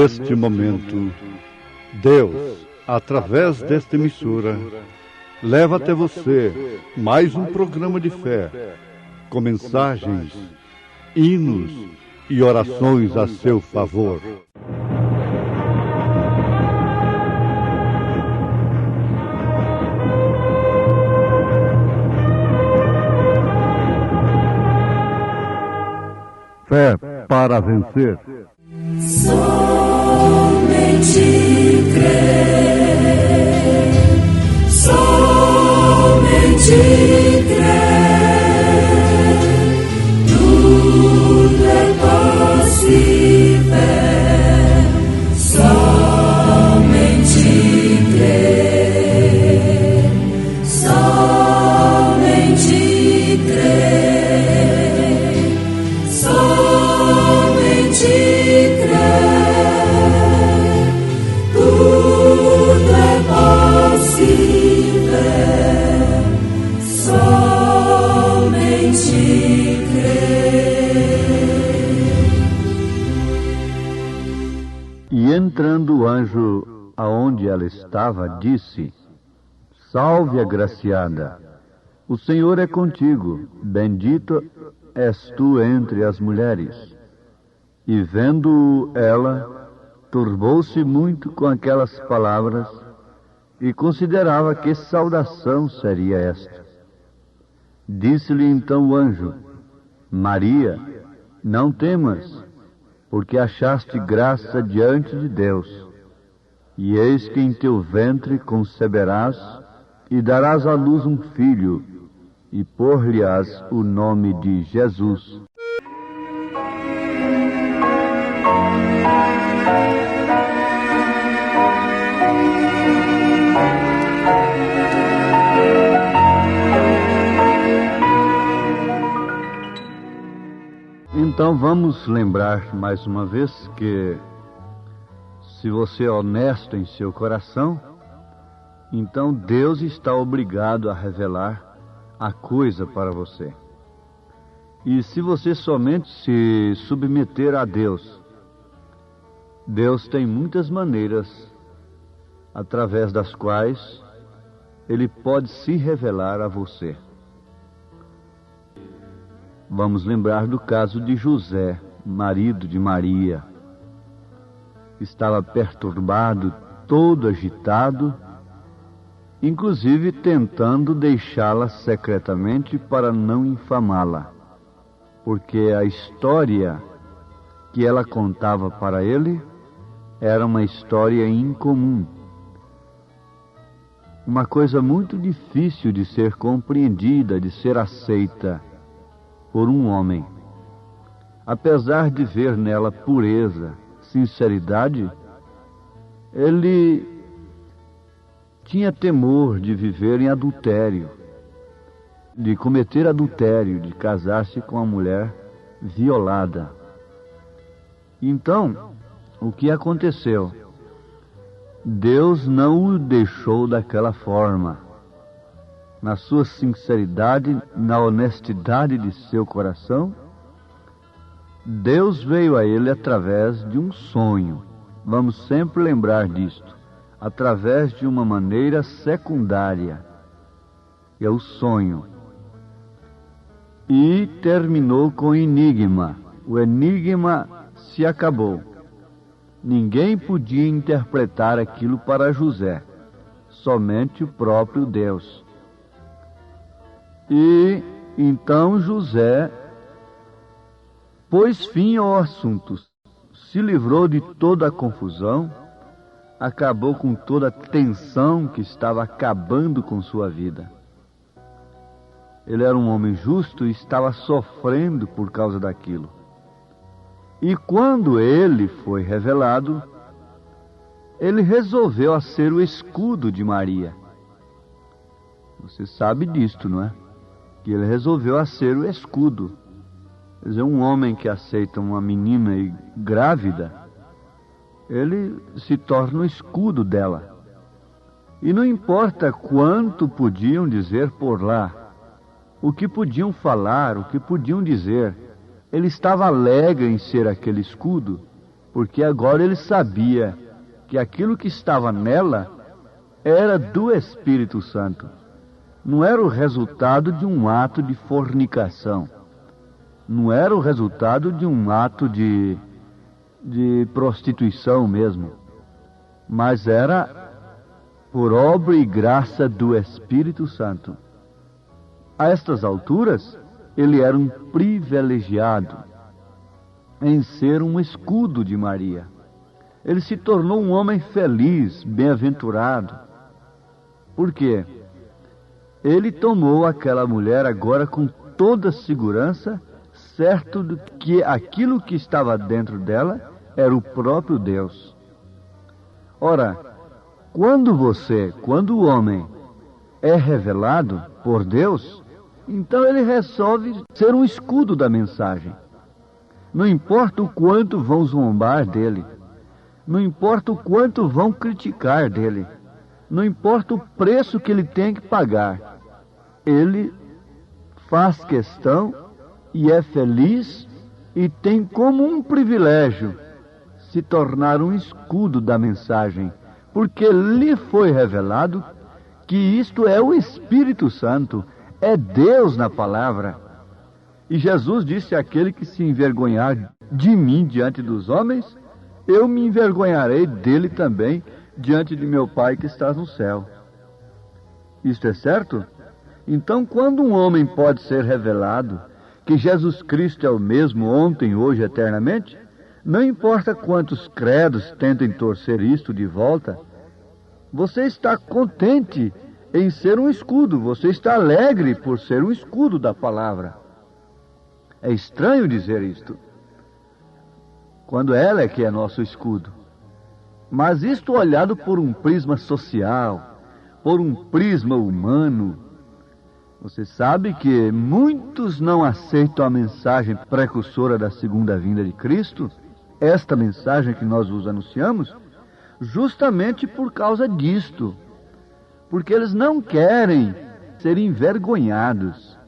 neste momento, Deus, através desta emissora, leva até você mais um programa de fé, com mensagens, hinos e orações a seu favor. Fé para vencer. Somente crer, somente crer, tudo é possível, somente crer, somente crer, somente crer, tudo é possível, somente crer. E entrando o anjo aonde ela estava, disse: Salve, agraciada, o Senhor é contigo, bendita és tu entre as mulheres. E vendo ela, turbou-se muito com aquelas palavras e considerava que saudação seria esta. Disse-lhe então o anjo: Maria, não temas, porque achaste graça diante de Deus. E eis que em teu ventre conceberás e darás à luz um filho, e pôr-lhe-ás o nome de Jesus. Então vamos lembrar mais uma vez que, se você é honesto em seu coração, então Deus está obrigado a revelar a coisa para você. E se você somente se submeter a Deus, Deus tem muitas maneiras através das quais Ele pode se revelar a você. Vamos lembrar do caso de José, marido de Maria. Estava perturbado, todo agitado, inclusive tentando deixá-la secretamente para não infamá-la, porque a história que ela contava para ele era uma história incomum, uma coisa muito difícil de ser compreendida, de ser aceita por um homem. Apesar de ver nela pureza, sinceridade, ele tinha temor de viver em adultério, de cometer adultério, de casar-se com uma mulher violada. Então, o que aconteceu? Deus não o deixou daquela forma. Na sua sinceridade, na honestidade de seu coração, Deus veio a ele através de um sonho. Vamos sempre lembrar disto. Através de uma maneira secundária, é o sonho. E terminou com enigma. O enigma se acabou. Ninguém podia interpretar aquilo para José, somente o próprio Deus. E então José pôs fim ao assunto, se livrou de toda a confusão, acabou com toda a tensão que estava acabando com sua vida. Ele era um homem justo e estava sofrendo por causa daquilo. E quando ele foi revelado, ele resolveu a ser o escudo de Maria. Você sabe disto, não é? Que ele resolveu a ser o escudo. Quer dizer, um homem que aceita uma menina grávida, ele se torna o escudo dela. E não importa quanto podiam dizer por lá, o que podiam falar, o que podiam dizer, ele estava alegre em ser aquele escudo, porque agora ele sabia que aquilo que estava nela era do Espírito Santo. Não era o resultado de um ato de fornicação. Não era o resultado de um ato de prostituição mesmo. Mas era por obra e graça do Espírito Santo. A estas alturas, ele era um privilegiado em ser um escudo de Maria. Ele se tornou um homem feliz, bem-aventurado. Por quê? Ele tomou aquela mulher agora com toda segurança, certo de que aquilo que estava dentro dela era o próprio Deus. Ora, quando o homem é revelado por Deus, então ele resolve ser um escudo da mensagem. Não importa o quanto vão zombar dele, não importa o quanto vão criticar dele, não importa o preço que ele tem que pagar, ele faz questão e é feliz e tem como um privilégio se tornar um escudo da mensagem, porque lhe foi revelado que isto é o Espírito Santo, é Deus na palavra. E Jesus disse àquele que se envergonhar de mim diante dos homens, eu me envergonharei dele também diante de meu Pai que está no céu. Isto é certo? Então, quando um homem pode ser revelado que Jesus Cristo é o mesmo ontem, hoje, eternamente, não importa quantos credos tentem torcer isto de volta, você está contente em ser um escudo, você está alegre por ser um escudo da palavra. É estranho dizer isto, quando ela é que é nosso escudo. Mas isto olhado por um prisma social, por um prisma humano, você sabe que muitos não aceitam a mensagem precursora da segunda vinda de Cristo, esta mensagem que nós vos anunciamos, justamente por causa disto, porque eles não querem ser envergonhados,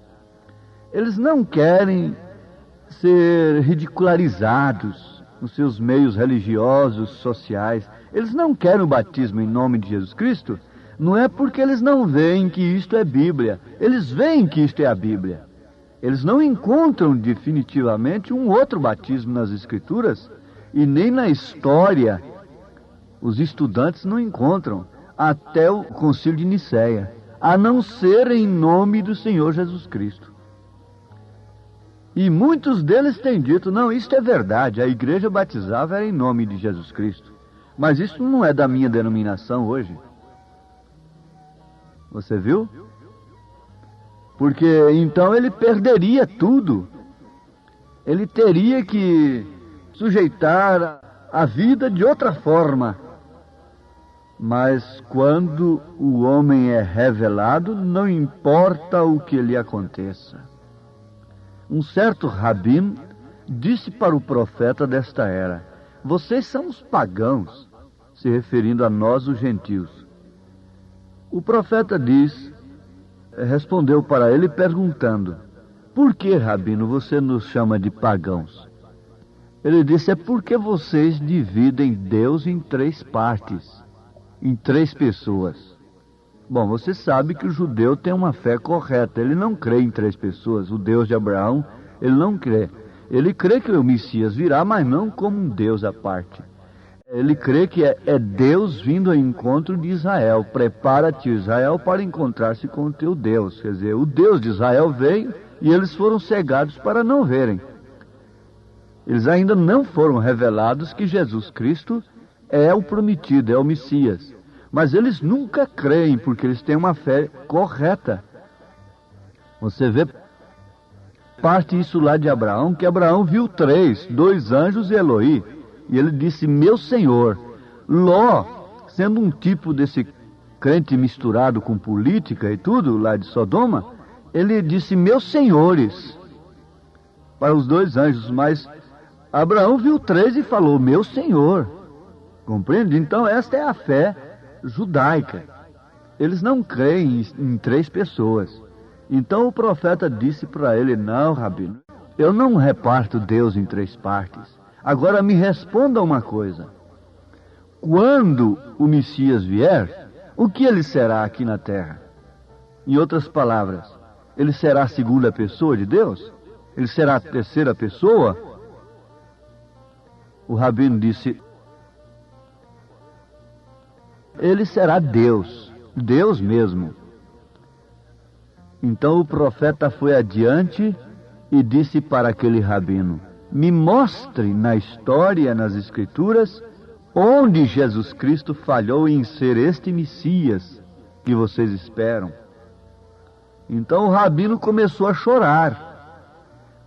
eles não querem ser ridicularizados nos seus meios religiosos, sociais, eles não querem o batismo em nome de Jesus Cristo. Não é porque eles não veem que isto é Bíblia. Eles veem que isto é a Bíblia. Eles não encontram definitivamente um outro batismo nas Escrituras e nem na história. Os estudantes não encontram até o Concílio de Nicéia, a não ser em nome do Senhor Jesus Cristo. E muitos deles têm dito, não, isto é verdade, a igreja batizava era em nome de Jesus Cristo. Mas isso não é da minha denominação hoje. Você viu? Porque então ele perderia tudo. Ele teria que sujeitar a vida de outra forma. Mas quando o homem é revelado, não importa o que lhe aconteça. Um certo rabino disse para o profeta desta era, vocês são os pagãos, se referindo a nós os gentios. O profeta respondeu para ele perguntando, por que, rabino, você nos chama de pagãos? Ele disse, é porque vocês dividem Deus em três partes, em três pessoas. Bom, você sabe que o judeu tem uma fé correta, ele não crê em três pessoas. O Deus de Abraão, ele não crê. Ele crê que o Messias virá, mas não como um Deus à parte. Ele crê que é Deus vindo ao encontro de Israel. Prepara-te, Israel, para encontrar-se com o teu Deus. Quer dizer, o Deus de Israel veio e eles foram cegados para não verem. Eles ainda não foram revelados que Jesus Cristo é o prometido, é o Messias. Mas eles nunca creem, porque eles têm uma fé correta. Você vê parte isso lá de Abraão, que Abraão viu dois anjos e Eloí. E ele disse, meu Senhor. Ló, sendo um tipo desse crente misturado com política e tudo, lá de Sodoma, ele disse, meus senhores, para os dois anjos. Mas Abraão viu e falou, meu Senhor. Compreende? Então esta é a fé judaica. Eles não creem em três pessoas. Então o profeta disse para ele, não, rabino, eu não reparto Deus em três partes. Agora me responda uma coisa. Quando o Messias vier, o que ele será aqui na terra? Em outras palavras, ele será a segunda pessoa de Deus? Ele será a terceira pessoa? O rabino disse, ele será Deus, Deus mesmo. Então o profeta foi adiante e disse para aquele rabino, me mostre na história, nas escrituras, onde Jesus Cristo falhou em ser este Messias que vocês esperam. Então o rabino começou a chorar.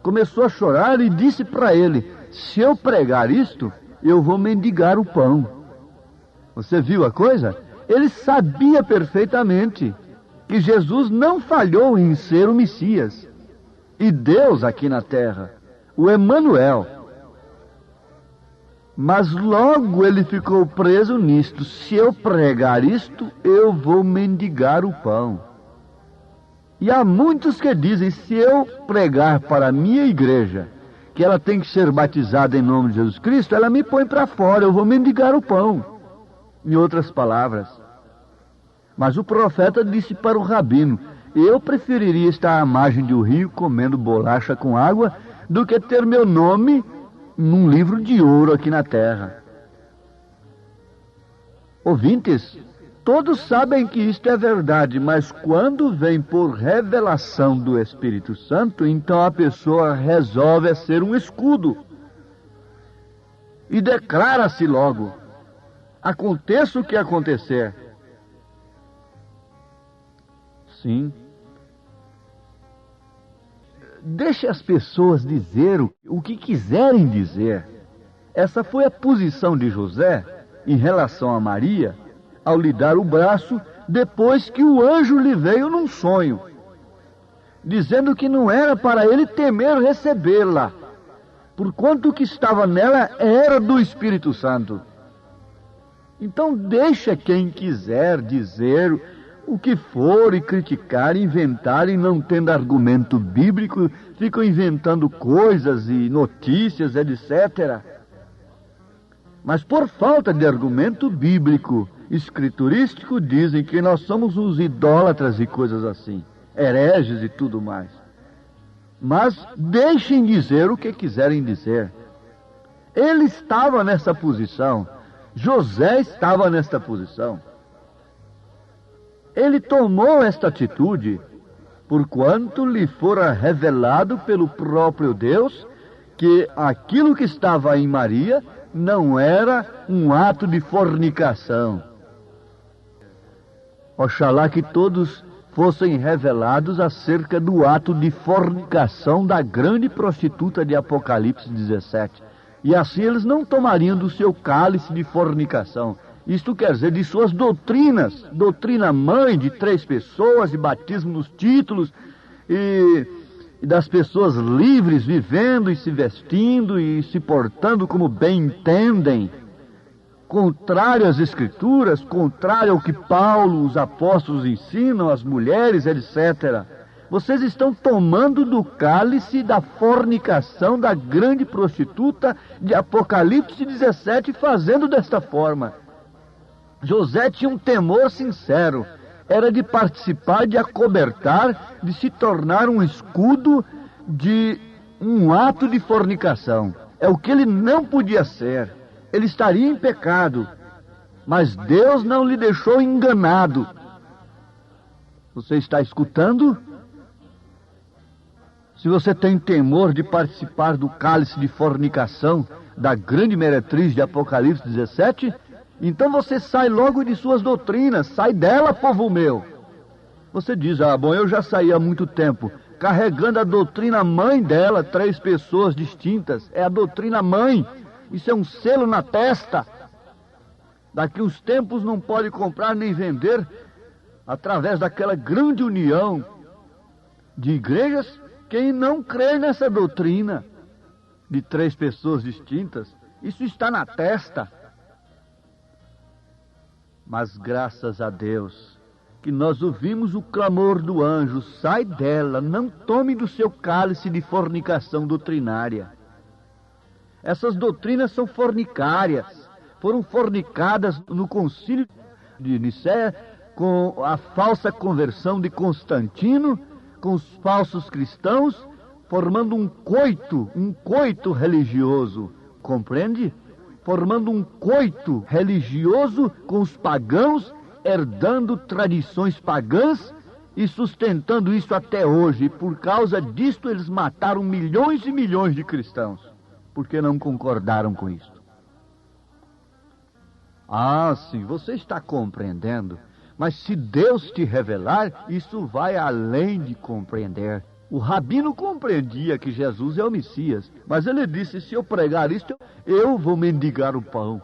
Começou a chorar e disse para ele, se eu pregar isto, eu vou mendigar o pão. Você viu a coisa? Ele sabia perfeitamente que Jesus não falhou em ser o Messias. E Deus aqui na terra, o Emanuel. Mas logo ele ficou preso nisto. Se eu pregar isto, eu vou mendigar o pão. E há muitos que dizem, se eu pregar para a minha igreja, que ela tem que ser batizada em nome de Jesus Cristo, ela me põe para fora, eu vou mendigar o pão. Em outras palavras. Mas o profeta disse para o rabino, eu preferiria estar à margem de um rio comendo bolacha com água do que ter meu nome num livro de ouro aqui na terra. Ouvintes, todos sabem que isto é verdade, mas quando vem por revelação do Espírito Santo, então a pessoa resolve ser um escudo. E declara-se logo, aconteça o que acontecer. Sim. Deixe as pessoas dizer o que quiserem dizer. Essa foi a posição de José em relação a Maria, ao lhe dar o braço, depois que o anjo lhe veio num sonho, dizendo que não era para ele temer recebê-la, porquanto o que estava nela era do Espírito Santo. Então deixa quem quiser dizer o que for e criticar, inventar, e não tendo argumento bíblico, ficam inventando coisas e notícias, etc. Mas por falta de argumento bíblico, escriturístico, dizem que nós somos uns idólatras e coisas assim, hereges e tudo mais. Mas deixem dizer o que quiserem dizer. Ele estava nessa posição, José estava nesta posição. Ele tomou esta atitude, porquanto lhe fora revelado pelo próprio Deus que aquilo que estava em Maria não era um ato de fornicação. Oxalá que todos fossem revelados acerca do ato de fornicação da grande prostituta de Apocalipse 17. E assim eles não tomariam do seu cálice de fornicação. Isto quer dizer, de suas doutrinas, doutrina mãe de 3 pessoas, de batismo nos títulos, e das pessoas livres, vivendo e se vestindo e se portando como bem entendem, contrário às Escrituras, contrário ao que Paulo, os apóstolos ensinam, as mulheres, etc. Vocês estão tomando do cálice da fornicação da grande prostituta de Apocalipse 17, fazendo desta forma. José tinha um temor sincero, era de participar, de acobertar, de se tornar um escudo de um ato de fornicação. É o que ele não podia ser. Ele estaria em pecado, mas Deus não lhe deixou enganado. Você está escutando? Se você tem temor de participar do cálice de fornicação da grande meretriz de Apocalipse 17, então você sai logo de suas doutrinas, sai dela, povo meu. Você diz, bom, eu já saí há muito tempo, carregando a doutrina mãe dela, 3 pessoas distintas, é a doutrina mãe, isso é um selo na testa. Daqui uns tempos não pode comprar nem vender, através daquela grande união de igrejas, quem não crê nessa doutrina de 3 pessoas distintas. Isso está na testa. Mas graças a Deus, que nós ouvimos o clamor do anjo, sai dela, não tome do seu cálice de fornicação doutrinária. Essas doutrinas são fornicárias. Foram fornicadas no concílio de Nicéia com a falsa conversão de Constantino, com os falsos cristãos, formando um coito religioso, compreende? Formando um coito religioso com os pagãos, herdando tradições pagãs e sustentando isso até hoje. E por causa disto eles mataram milhões e milhões de cristãos, porque não concordaram com isso. Ah, sim, você está compreendendo, mas se Deus te revelar, isso vai além de compreender. O rabino compreendia que Jesus é o Messias, mas ele disse, se eu pregar isto, eu vou mendigar o pão.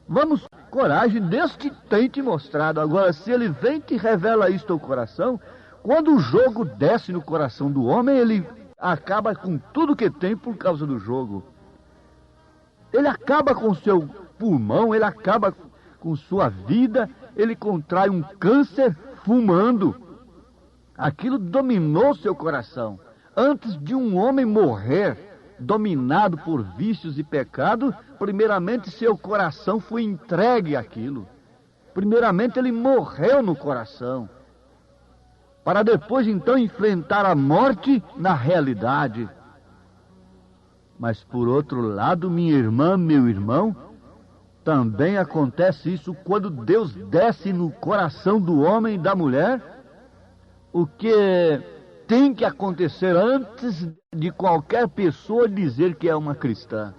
Vamos, coragem, Deus tem te mostrado. Agora, se ele vem e te revela isto ao coração, quando o jogo desce no coração do homem, ele acaba com tudo que tem por causa do jogo. Ele acaba com seu pulmão, ele acaba com sua vida, ele contrai um câncer fumando. Aquilo dominou seu coração. Antes de um homem morrer, dominado por vícios e pecado, primeiramente seu coração foi entregue àquilo. Primeiramente ele morreu no coração, para depois então enfrentar a morte na realidade. Mas por outro lado, minha irmã, meu irmão, também acontece isso quando Deus desce no coração do homem e da mulher. O que tem que acontecer antes de qualquer pessoa dizer que é uma cristã?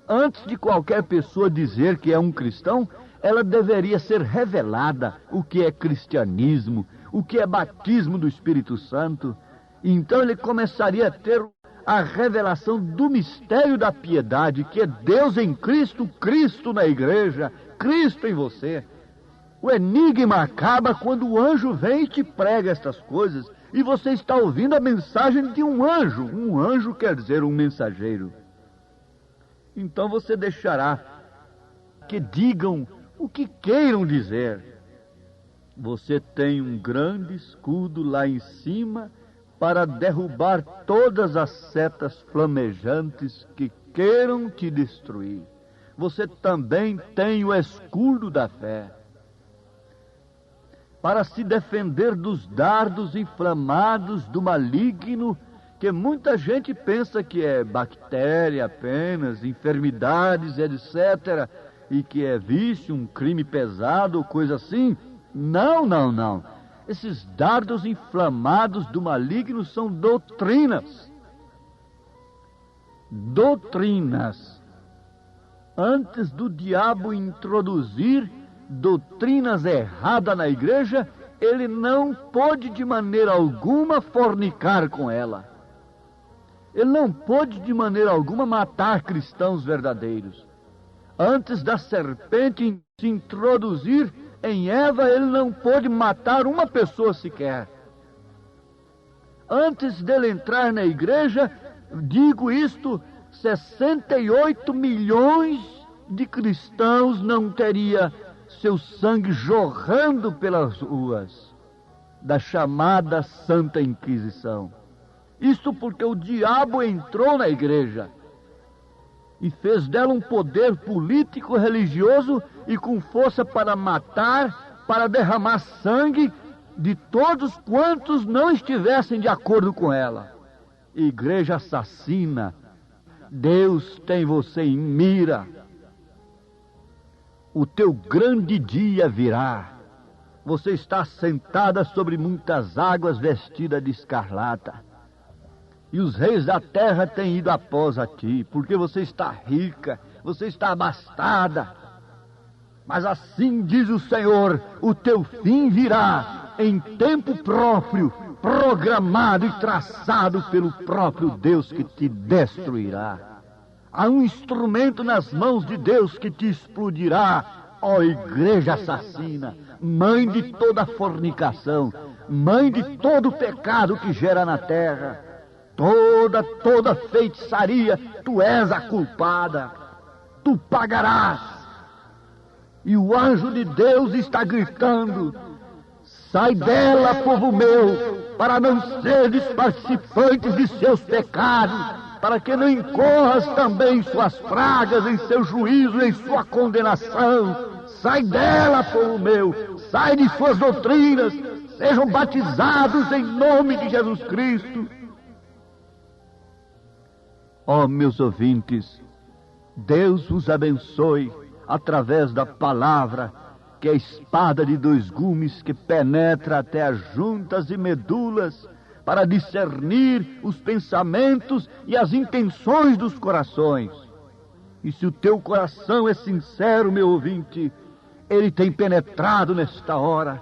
Antes de qualquer pessoa dizer que é um cristão, ela deveria ser revelada o que é cristianismo, o que é batismo do Espírito Santo. Então ele começaria a ter a revelação do mistério da piedade, que é Deus em Cristo, Cristo na igreja, Cristo em você. O enigma acaba quando o anjo vem e te prega estas coisas, e você está ouvindo a mensagem de um anjo. Um anjo quer dizer um mensageiro. Então você deixará que digam o que queiram dizer. Você tem um grande escudo lá em cima para derrubar todas as setas flamejantes que queiram te destruir. Você também tem o escudo da fé para se defender dos dardos inflamados do maligno, que muita gente pensa que é bactéria apenas, enfermidades, etc., e que é vício, um crime pesado, coisa assim. Não, não, não. Esses dardos inflamados do maligno são doutrinas. Doutrinas. Antes do diabo introduzir doutrinas erradas na igreja, ele não pôde de maneira alguma fornicar com ela. Ele não pôde de maneira alguma matar cristãos verdadeiros. Antes da serpente se introduzir em Eva, ele não pôde matar uma pessoa sequer. Antes dele entrar na igreja, digo isto, 68 milhões de cristãos não teria seu sangue jorrando pelas ruas da chamada Santa Inquisição. Isto porque o diabo entrou na igreja e fez dela um poder político, religioso e com força para matar, para derramar sangue de todos quantos não estivessem de acordo com ela. Igreja assassina, Deus tem você em mira. O teu grande dia virá. Você está sentada sobre muitas águas, vestida de escarlata. E os reis da terra têm ido após a ti, porque você está rica, você está abastada. Mas assim diz o Senhor, o teu fim virá em tempo próprio, programado e traçado pelo próprio Deus que te destruirá. Há um instrumento nas mãos de Deus que te explodirá, ó igreja assassina, mãe de toda fornicação, mãe de todo pecado que gera na terra. Toda feitiçaria, tu és a culpada, tu pagarás. E o anjo de Deus está gritando, sai dela, povo meu, para não seres participantes de seus pecados. para que não incorras também em suas pragas, em seu juízo, em sua condenação. Sai dela, povo meu, sai de suas doutrinas, sejam batizados em nome de Jesus Cristo. Ó, meus ouvintes, Deus vos abençoe através da palavra, que é a espada de dois gumes que penetra até as juntas e medulas, para discernir os pensamentos e as intenções dos corações. E se o teu coração é sincero, meu ouvinte, ele tem penetrado nesta hora,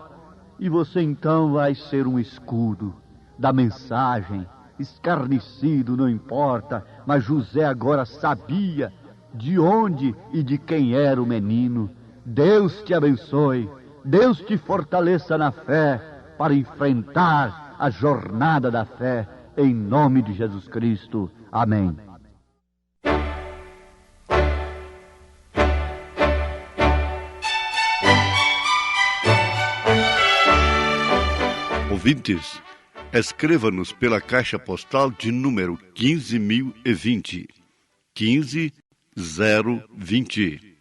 e você então vai ser um escudo da mensagem. Escarnecido, não importa, mas José agora sabia de onde e de quem era o menino. Deus te abençoe, Deus te fortaleça na fé para enfrentar a jornada da fé, em nome de Jesus Cristo. Amém. Ouvintes, escreva-nos pela caixa postal de número 15.020, 15020,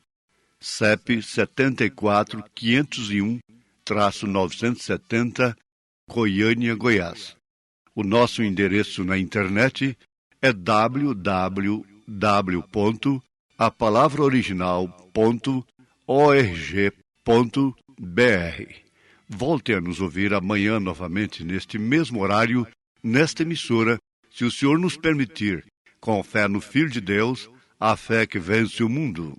CEP 74.501-970, Goiânia, Goiás. O nosso endereço na internet é www.apalavraoriginal.org.br. Volte a nos ouvir amanhã novamente neste mesmo horário, nesta emissora, se o Senhor nos permitir, com fé no Filho de Deus, a fé que vence o mundo.